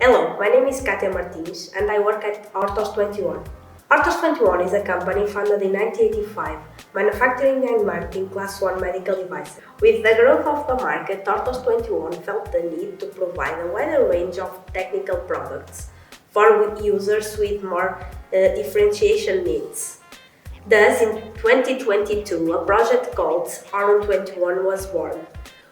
Hello, my name is Katia Martins and I work at Orthos XXI. Orthos XXI is a company founded in 1985, manufacturing and marketing Class 1 medical devices. With the growth of the market, Orthos XXI felt the need to provide a wider range of technical products for users with more differentiation needs. Thus, in 2022, a project called AURUM XXI was born,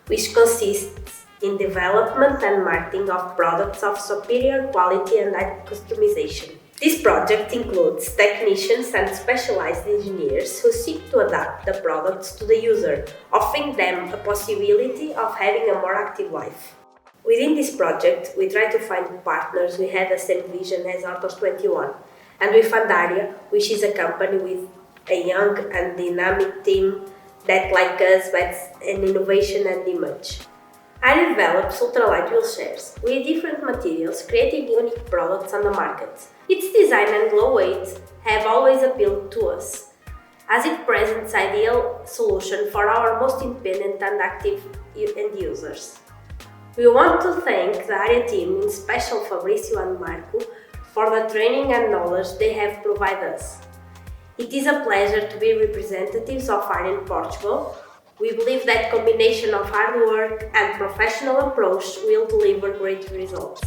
which consists in development and marketing of products of superior quality and high customization. This project includes technicians and specialized engineers who seek to adapt the products to the user, offering them a possibility of having a more active life. Within this project, we try to find partners who have the same vision as Orthos XXI, and we found Aria, which is a company with a young and dynamic team that, like us, bets in innovation and image. Aria develops ultralight wheelchairs with different materials, creating unique products on the market. Its design and low weight have always appealed to us, as it presents ideal solution for our most independent and active end users. We want to thank the Aria team, in special Fabrício and Marco, for the training and knowledge they have provided us. It is a pleasure to be representatives of Aria in Portugal. We believe that combination of hard work and professional approach will deliver great results.